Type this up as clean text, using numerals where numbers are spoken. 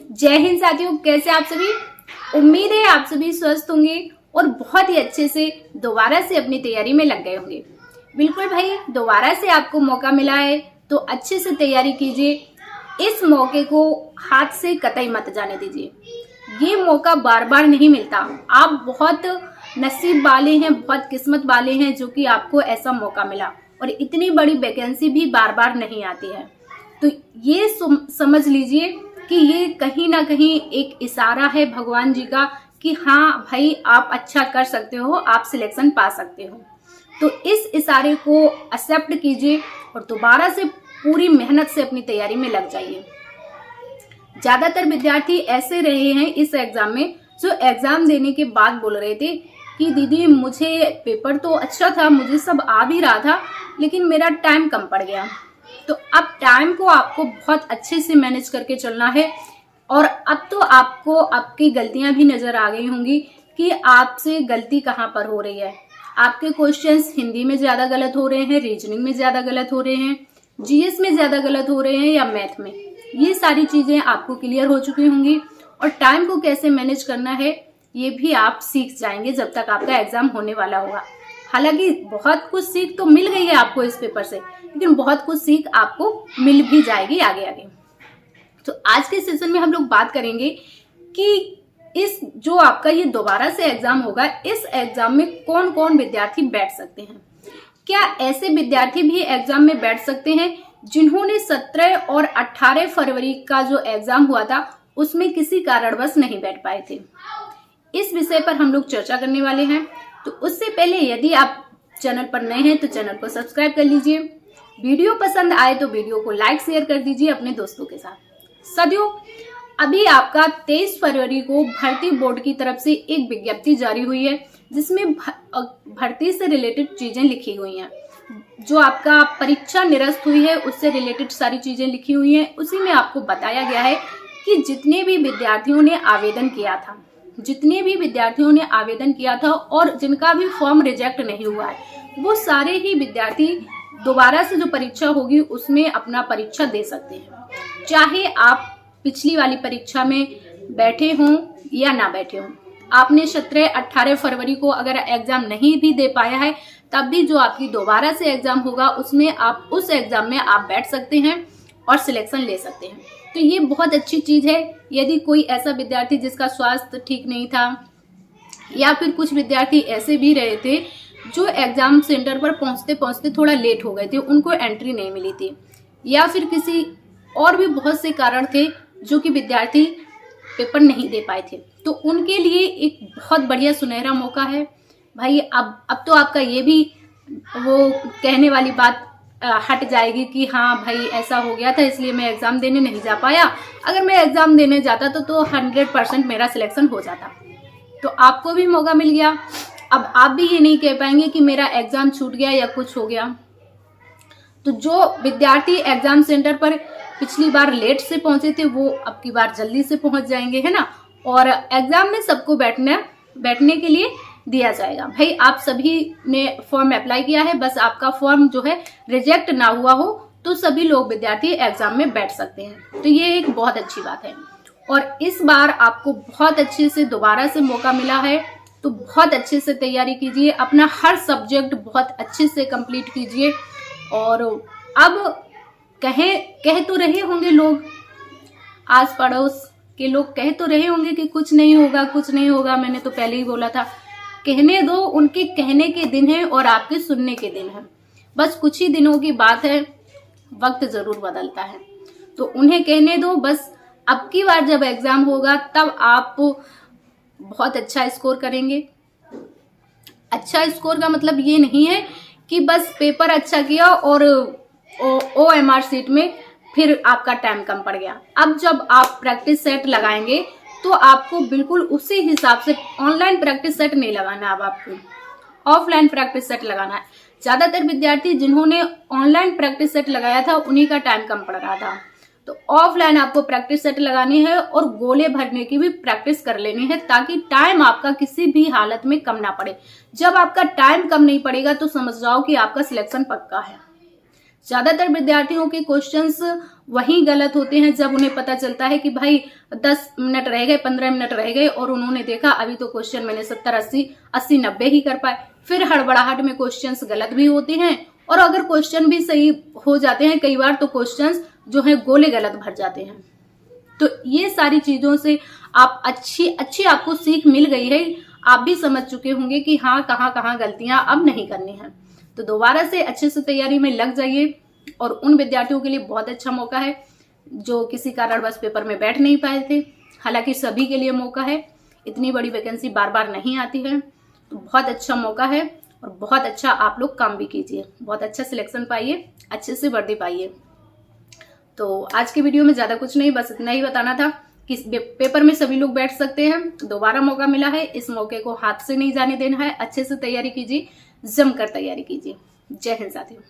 जय हिंद साथियों, कैसे आप सभी। उम्मीद है आप सभी स्वस्थ होंगे और बहुत ही अच्छे से दोबारा से अपनी तैयारी में लग गए होंगे। बिल्कुल भाई, दोबारा से आपको मौका मिला है तो अच्छे से तैयारी कीजिए। इस मौके को हाथ से कतई मत जाने दीजिए। ये मौका बार बार नहीं मिलता। आप बहुत नसीब वाले हैं, बहुत किस्मत वाले हैं जो कि आपको ऐसा मौका मिला, और इतनी बड़ी वैकेंसी भी बार बार नहीं आती है। तो ये समझ लीजिए कि ये कहीं ना कहीं एक इशारा है भगवान जी का कि हाँ भाई, आप अच्छा कर सकते हो, आप सिलेक्शन पा सकते हो। तो इस इशारे को एक्सेप्ट कीजिए और दोबारा से पूरी मेहनत से अपनी तैयारी में लग जाइए। ज्यादातर विद्यार्थी ऐसे रहे हैं इस एग्जाम में जो एग्जाम देने के बाद बोल रहे थे कि दीदी मुझे पेपर तो अच्छा था, मुझे सब आ भी रहा था, लेकिन मेरा टाइम कम पड़ गया। तो अब टाइम को आपको बहुत अच्छे से मैनेज करके चलना है। और अब तो आपको आपकी गलतियां भी नजर आ गई होंगी कि आपसे गलती कहाँ पर हो रही है। आपके क्वेश्चंस हिंदी में ज्यादा गलत हो रहे हैं, रीजनिंग में ज्यादा गलत हो रहे हैं, जीएस में ज्यादा गलत हो रहे हैं या मैथ में। ये सारी चीजें आपको क्लियर हो चुकी होंगी और टाइम को कैसे मैनेज करना है ये भी आप सीख जाएंगे जब तक आपका एग्जाम होने वाला होगा। हालांकि बहुत कुछ सीख तो मिल गई है आपको इस पेपर से, लेकिन बहुत कुछ सीख आपको मिल भी जाएगी आगे आगे। तो आज के सेशन में हम लोग बात करेंगे कि इस जो आपका ये दोबारा से एग्जाम होगा, इस एग्जाम में कौन कौन विद्यार्थी बैठ सकते हैं। क्या ऐसे विद्यार्थी भी एग्जाम में बैठ सकते हैं जिन्होंने 17 और 18 फरवरी का जो एग्जाम हुआ था उसमें किसी कारणवश नहीं बैठ पाए थे। इस विषय पर हम लोग चर्चा करने वाले हैं। तो उससे पहले यदि आप चैनल पर नए हैं तो चैनल को सब्सक्राइब कर लीजिए। वीडियो पसंद आए तो वीडियो को लाइक शेयर कर दीजिए अपने दोस्तों के साथ। साथियों, अभी आपका 23 फरवरी को भर्ती बोर्ड की तरफ से एक विज्ञप्ति जारी हुई है जिसमें भर्ती से रिलेटेड चीजें लिखी हुई हैं। जो आपका परीक्षा निरस्त हुई है उससे रिलेटेड सारी चीजें लिखी हुई हैं। उसी में आपको बताया गया है कि जितने भी विद्यार्थियों ने आवेदन किया था और जिनका भी फॉर्म रिजेक्ट नहीं हुआ है, वो सारे ही विद्यार्थी दोबारा से जो परीक्षा होगी उसमें अपना परीक्षा दे सकते हैं। चाहे आप पिछली वाली परीक्षा में बैठे हों या ना बैठे हों। आपने 17-18 फरवरी को अगर एग्जाम नहीं भी दे पाया है, तब भी जो आपकी दोबारा से एग्जाम होगा उसमें आप उस एग्जाम में आप बैठ सकते हैं और सिलेक्शन ले सकते हैं। तो ये बहुत अच्छी चीज है। यदि कोई ऐसा विद्यार्थी जिसका स्वास्थ्य ठीक नहीं था, या फिर कुछ विद्यार्थी ऐसे भी रहे थे जो एग्जाम सेंटर पर पहुंचते पहुंचते थोड़ा लेट हो गए थे, उनको एंट्री नहीं मिली थी, या फिर किसी और भी बहुत से कारण थे जो कि विद्यार्थी पेपर नहीं दे पाए थे, तो उनके लिए एक बहुत बढ़िया सुनहरा मौका है भाई। अब तो आपका ये भी वो कहने वाली बात हट जाएगी कि हाँ भाई ऐसा हो गया था इसलिए मैं एग्जाम देने नहीं जा पाया। अगर मैं एग्जाम देने जाता तो 100% मेरा सिलेक्शन हो जाता। तो आपको भी मौका मिल गया। अब आप भी ये नहीं कह पाएंगे कि मेरा एग्जाम छूट गया या कुछ हो गया। तो जो विद्यार्थी एग्जाम सेंटर पर पिछली बार लेट से पहुंचे थे वो अब की बार जल्दी से पहुंच जाएंगे, है ना। और एग्जाम में सबको बैठने के लिए दिया जाएगा। भाई आप सभी ने फॉर्म अप्लाई किया है, बस आपका फॉर्म जो है रिजेक्ट ना हुआ हो तो सभी लोग विद्यार्थी एग्जाम में बैठ सकते हैं। तो ये एक बहुत अच्छी बात है। और इस बार आपको बहुत अच्छे से दोबारा से मौका मिला है, तो बहुत अच्छे से तैयारी कीजिए। अपना हर सब्जेक्ट बहुत अच्छे से कंप्लीट कीजिए। और अब कह तो रहे होंगे लोग, आस पड़ोस के लोग कह तो रहे होंगे कि कुछ नहीं होगा। मैंने तो पहले ही बोला था, कहने दो। उनके कहने के दिन है और आपके सुनने के दिन है। बस कुछ ही दिनों की बात है, वक्त जरूर बदलता है, तो उन्हें कहने दो। बस अब की बार जब एग्जाम होगा तब आप बहुत अच्छा स्कोर करेंगे। अच्छा स्कोर का मतलब ये नहीं है कि बस पेपर अच्छा किया और OMR सीट में फिर आपका टाइम कम पड़ गया। अब जब आप प्रैक्टिस सेट लगाएंगे तो आपको बिल्कुल उसी हिसाब से ऑनलाइन प्रैक्टिस सेट नहीं लगाना, अब आपको ऑफलाइन प्रैक्टिस सेट लगाना है। ज्यादातर विद्यार्थी जिन्होंने ऑनलाइन प्रैक्टिस सेट लगाया था उन्हीं का टाइम कम पड़ रहा था। तो ऑफलाइन आपको प्रैक्टिस सेट लगानी है और गोले भरने की भी प्रैक्टिस कर लेनी है, ताकि टाइम आपका किसी भी हालत में कम ना पड़े। जब आपका टाइम कम नहीं पड़ेगा तो समझ जाओ कि आपका सिलेक्शन पक्का है। ज्यादातर विद्यार्थियों के क्वेश्चंस वही गलत होते हैं जब उन्हें पता चलता है कि भाई 10 मिनट रह गए, 15 मिनट रह गए और उन्होंने देखा अभी तो क्वेश्चन मैंने 70, 80, 90 ही कर पाए। फिर हड़बड़ाहट में क्वेश्चंस गलत भी होते हैं और अगर क्वेश्चन भी सही हो जाते हैं कई बार तो क्वेश्चंस जो है गोले गलत भर जाते हैं। तो ये सारी चीजों से आप अच्छी आपको सीख मिल गई है, आप भी समझ चुके होंगे कि हाँ कहाँ गलतियां अब नहीं करनी है। तो दोबारा से अच्छे से तैयारी में लग जाइए और उन विद्यार्थियों के लिए बहुत अच्छा मौका है जो किसी कारणवश पेपर में बैठ नहीं पाए थे। हालांकि सभी के लिए मौका है, इतनी बड़ी वैकेंसी बार बार नहीं आती है, तो बहुत अच्छा मौका है और बहुत अच्छा आप लोग काम भी कीजिए, बहुत अच्छा सिलेक्शन पाइए, अच्छे से वर्दी पाइए। तो आज के वीडियो में ज्यादा कुछ नहीं, बस इतना ही बताना था कि पेपर में सभी लोग बैठ सकते हैं, दोबारा मौका मिला है, इस मौके को हाथ से नहीं जाने देना है। अच्छे से तैयारी कीजिए, जमकर तैयारी कीजिए। जय हिंद साथियों।